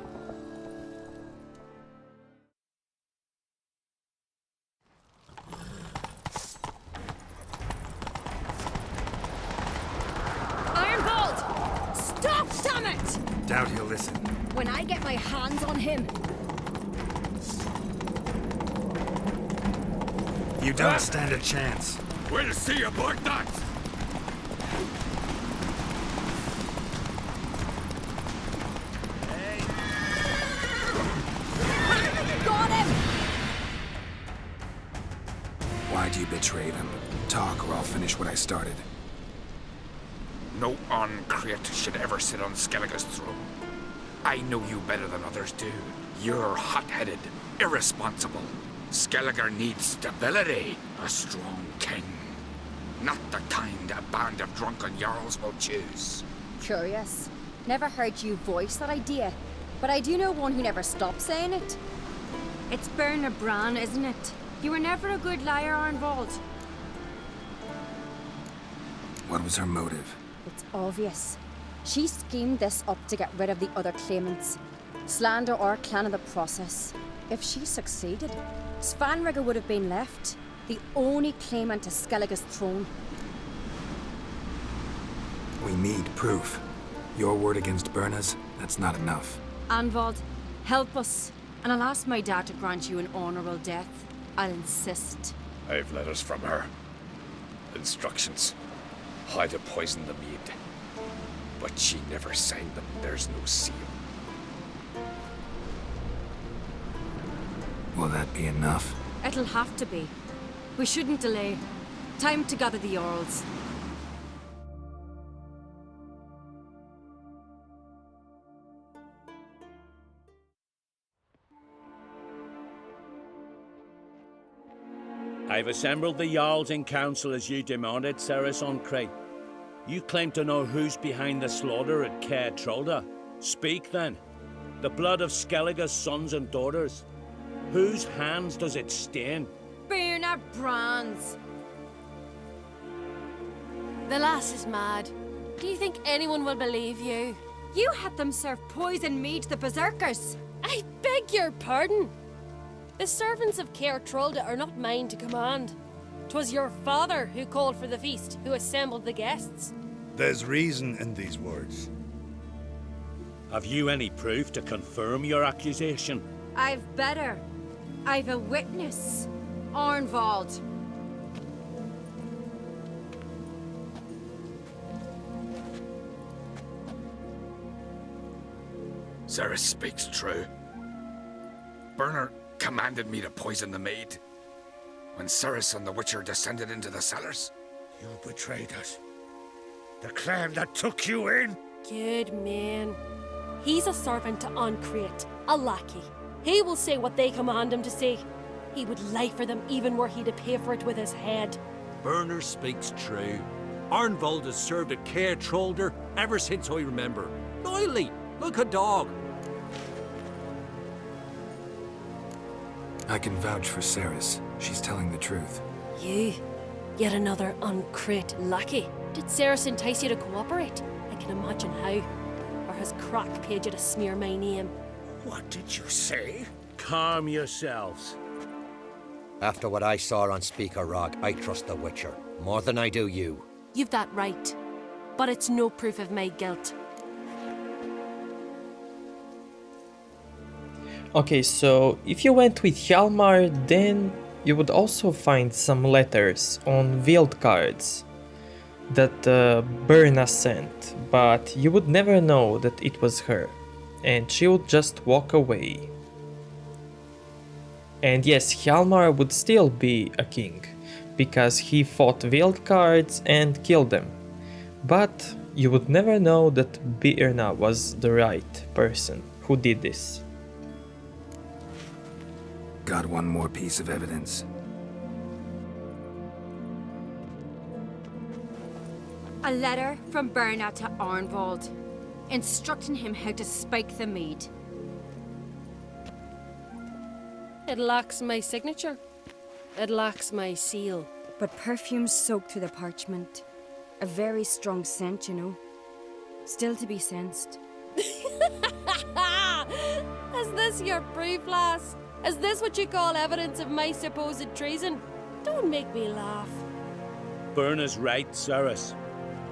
Doubt he'll listen. When I get my hands on him. You don't stand a chance. We'll see about that! Got him! Why'd you betray them? Talk or I'll finish what I started. No Uncreate should ever sit on Skellige's throne. I know you better than others do. You're hot-headed, irresponsible. Skellige needs stability, a strong king. Not the kind a band of drunken jarls will choose. Curious. Never heard you voice that idea, but I do know one who never stops saying it. It's Berna Bran, isn't it? You were never a good liar, Arnvald. What was her motive? It's obvious. She schemed this up to get rid of the other claimants. Slander our clan in the process. If she succeeded, Svanrige would have been left, the only claimant to Skellige's throne. We need proof. Your word against Berna's, that's not enough. Arnvald, help us, and I'll ask my dad to grant you an honorable death. I'll insist. I've letters from her. Instructions. How to poison the mead. But she never signed them. There's no seal. Will that be enough? It'll have to be. We shouldn't delay. Time to gather the Jarls. I've assembled the Jarls in council as you demanded, Ceres Uncreate. You claim to know who's behind the slaughter at Caer Trolda. Speak then. The blood of Skellige's sons and daughters. Whose hands does it stain? Berna Bran's. The lass is mad. Do you think anyone will believe you? You had them serve poison mead to the berserkers. I beg your pardon. The servants of Caer Trolda are not mine to command. 'Twas your father who called for the feast, who assembled the guests. There's reason in these words. Have you any proof to confirm your accusation? I've better. I've a witness. Arnvald. Ceres speaks true. Berner commanded me to poison the maid. When Ceres and the Witcher descended into the cellars. You betrayed us. The clan that took you in. Good man. He's a servant to Uncreate, a lackey. He will say what they command him to say. He would lie for them even were he to pay for it with his head. Berner speaks true. Arnvald has served at Caer Trolda ever since I remember. Loyally, like a dog. I can vouch for Ceres. She's telling the truth. You? Yet another Uncreate lackey? Did Ceres entice you to cooperate? I can imagine how. Or has Crack paid you to smear my name? What did you say? Calm yourselves. After what I saw on Speaker Rock, I trust the Witcher. More than I do you. You've that right. But it's no proof of my guilt. Okay, so if you went with Hjalmar, then you would also find some letters on Vildkaarls. that Berna sent, but you would never know that it was her, and she would just walk away. And yes, Hjalmar would still be a king, because he fought Vildkaarls and killed them, but you would never know that Berna was the right person who did this. Got one more piece of evidence. A letter from Berna to Arnvald, instructing him how to spike the mead. It lacks my signature. It lacks my seal. But perfume soaked through the parchment. A very strong scent, you know. Still to be sensed. Is this your proof, lass? Is this what you call evidence of my supposed treason? Don't make me laugh. Berna's right, Cerys.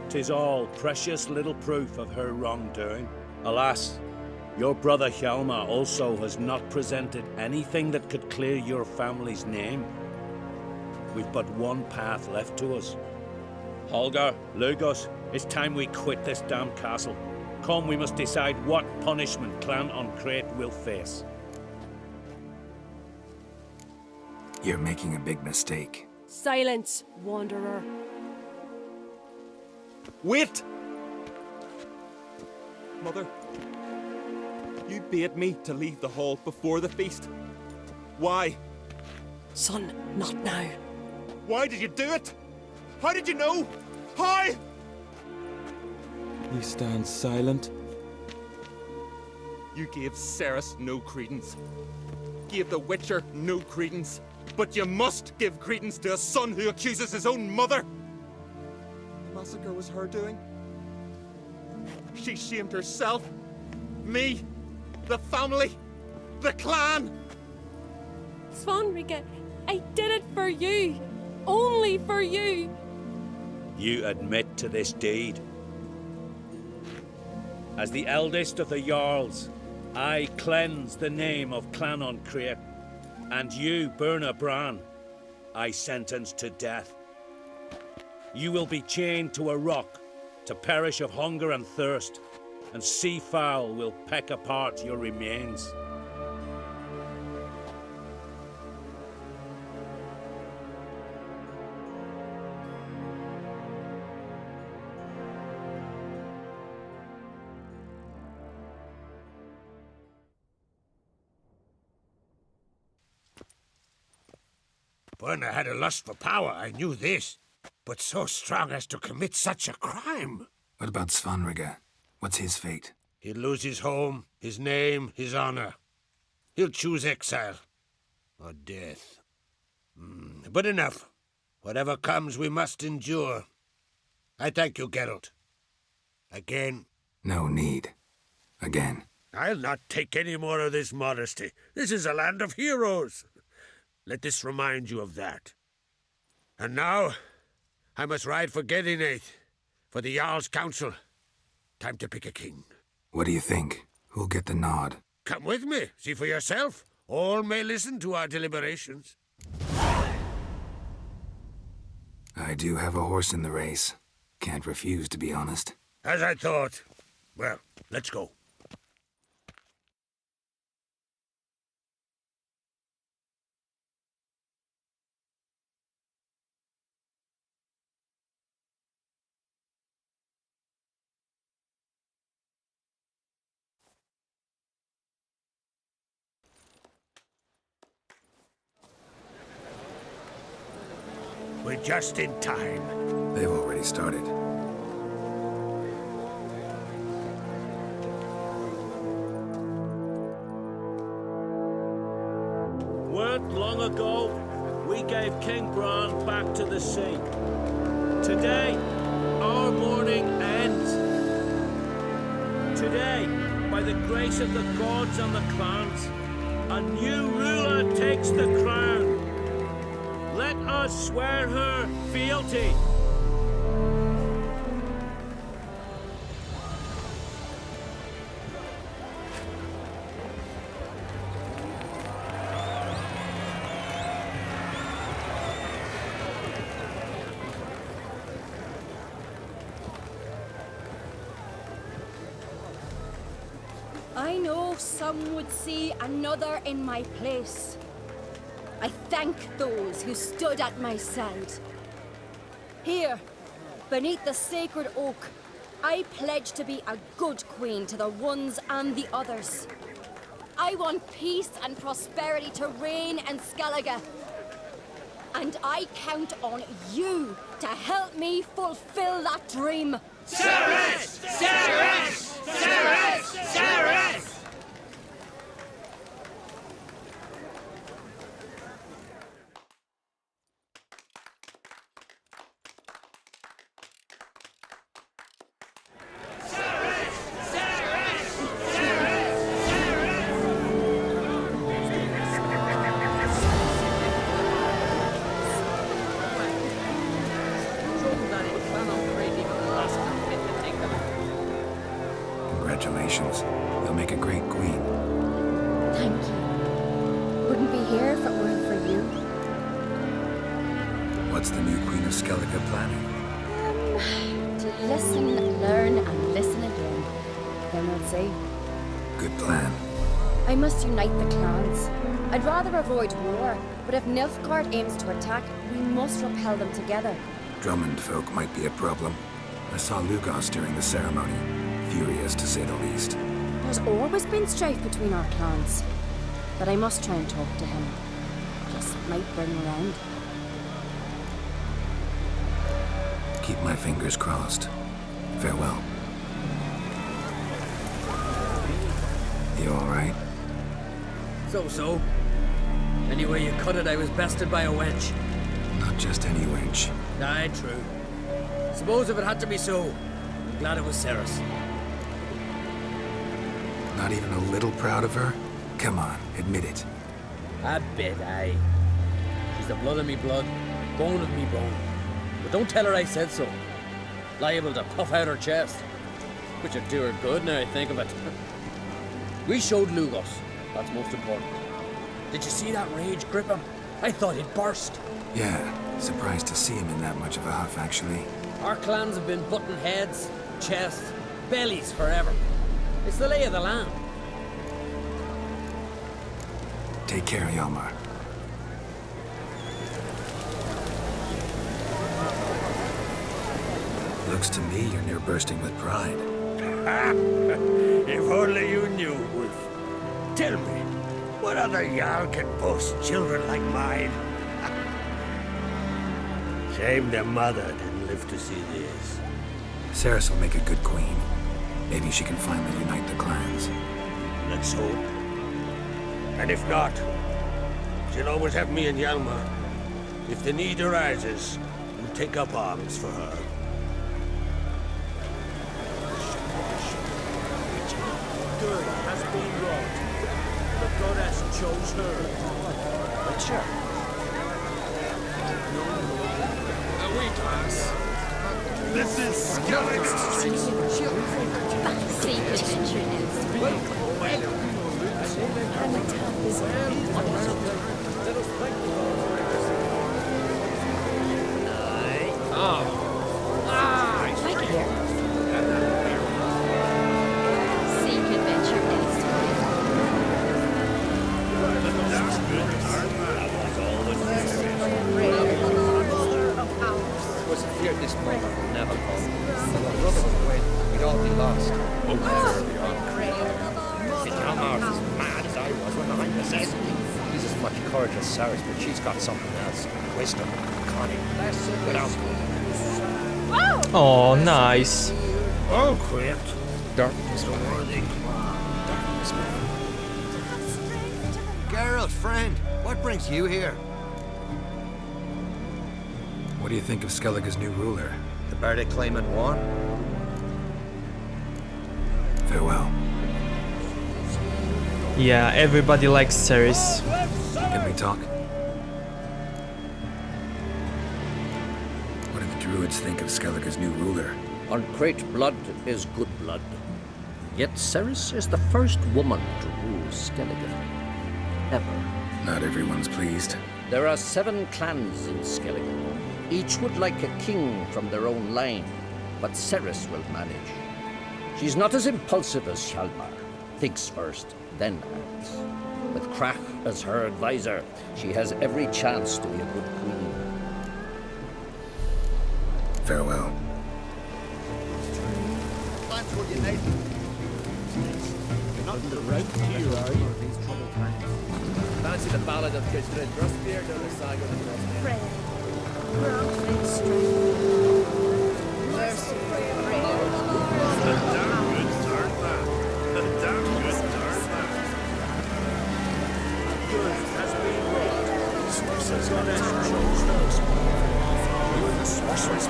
'Tis all precious little proof of her wrongdoing. Alas, your brother Hjalmar also has not presented anything that could clear your family's name. We've but one path left to us. Holger, Lugos, it's time we quit this damn castle. Come, we must decide what punishment Clan Uncrate will face. You're making a big mistake. Silence, wanderer. Wait! Mother, you bade me to leave the hall before the feast. Why? Son, not now. Why did you do it? How did you know? How? You stand silent. You gave Cerys no credence. Gave the Witcher no credence. But you must give credence to a son who accuses his own mother. The massacre was her doing. She shamed herself, me, the family, the clan. Svanrika, I did it for you. Only for you. You admit to this deed. As the eldest of the Jarls, I cleanse the name of Clan Uncrate, and you, Berna Bran, I sentence to death. You will be chained to a rock to perish of hunger and thirst, and sea fowl will peck apart your remains. Berna had a lust for power, I knew this. But so strong as to commit such a crime. What about Svanrika? What's his fate? He'll lose his home, his name, his honor. He'll choose exile. Or death. But enough. Whatever comes, we must endure. I thank you, Geralt. Again. No need. Again. I'll not take any more of this modesty. This is a land of heroes. Let this remind you of that. And now, I must ride for Gedinath, for the Jarl's Council. Time to pick a king. What do you think? Who'll get the nod? Come with me, see for yourself. All may listen to our deliberations. I do have a horse in the race. Can't refuse, to be honest. As I thought. Well, let's go. We're just in time. They've already started. Weren't long ago, we gave King Bran back to the sea. Today, our mourning ends. Today, by the grace of the gods and the clans, a new ruler takes the crown. Let us swear her fealty. some would see another in my place. I thank those who stood at my side. Here, beneath the sacred oak, I pledge to be a good queen to the ones and the others. I want peace and prosperity to reign in Skellige. And I count on you to help me fulfill that dream. Cerys! Cerys! Cerys! Cerys! Congratulations. You'll make a great queen. Thank you. Wouldn't be here if it weren't for you. What's the new Queen of Skellige planning? To listen, learn, and listen again. Then we'll see. Good plan. I must unite the clans. I'd rather avoid war, but if Nilfgaard aims to attack, we must repel them together. Drummond folk might be a problem. I saw Lugos during the ceremony. Furious, to say the least. There's always been strife between our clans. But I must try and talk to him. Just might bring him around. Keep my fingers crossed. Farewell. You alright? So. Anyway you cut it, I was bested by a wench. Not just any wench. Aye, true. Suppose if it had to be so, I'm glad it was Cerys. Not even a little proud of her? Come on, admit it. A bit, aye. She's the blood of me blood, bone of me bone. But don't tell her I said so. Liable to puff out her chest. Which would do her good now I think of it. We showed Lugos. That's most important. Did you see that rage grip him? I thought he'd burst. Yeah, surprised to see him in that much of a huff, actually. Our clans have been butting heads, chests, bellies forever. It's the lay of the land. Take care, Hjalmar. Looks to me you're near bursting with pride. If only you knew, Wolf. Tell me, what other Jarl can boast children like mine? Shame their mother didn't live to see this. Cerys will make a good queen. Maybe she can finally unite the clans. Let's hope. And if not, she'll always have me and Hjalmar. If the need arises, we'll take up arms for her. Good has been wrought. The goddess chose her. Witcher. A wee glass. This is Skellige. Was feared this moment would never come. If I rub it away, we'd all be lost. If Hjalmar is as mad as I was when I'm possessed, he's as much courage as Cerys, but she's got something else. Wisdom, cunning, without. Oh, nice. Oh, quit. Darkness worthy. Darkness man. Geralt, friend, what brings you here? What do you think of Skellige's new ruler? The verdict claimant won? Farewell. Yeah, everybody likes Cerys. Can we talk? What do the druids think of Skellige's new ruler? Uncrate blood is good blood. Yet Cerys is the first woman to rule Skellige. Ever. Not everyone's pleased. There are 7 clans in Skellige. Each would like a king from their own line, but Cerys will manage. She's not as impulsive as Hjalmar. thinks first, then acts. With Crach as her advisor, she has every chance to be a good queen. Farewell. Plans were united. You're not the right here, are you? These troubled times. Fancy the ballad of Gudrid Rustbeard down the side of the Rustbeard. Pray, grant me strength. Mercy for your brave. A damn good turn, man. A damn good turn, man. Good has been wrought. Sorcerer's goddess chose those. You and the sorceress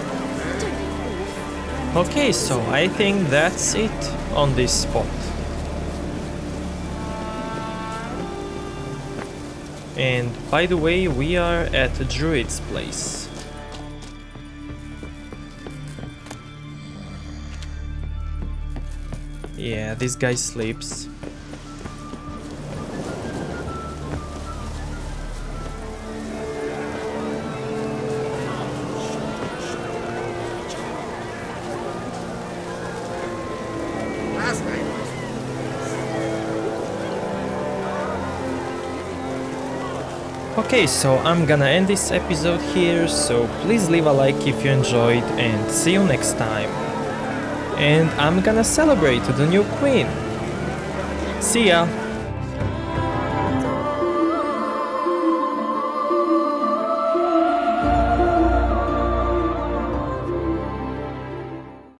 Okay, so I think that's it on this spot. And by the way, we are at Druid's place. Yeah, this guy sleeps. Okay, so I'm gonna end this episode here, so please leave a like if you enjoyed and see you next time. And I'm gonna celebrate the new queen. See ya!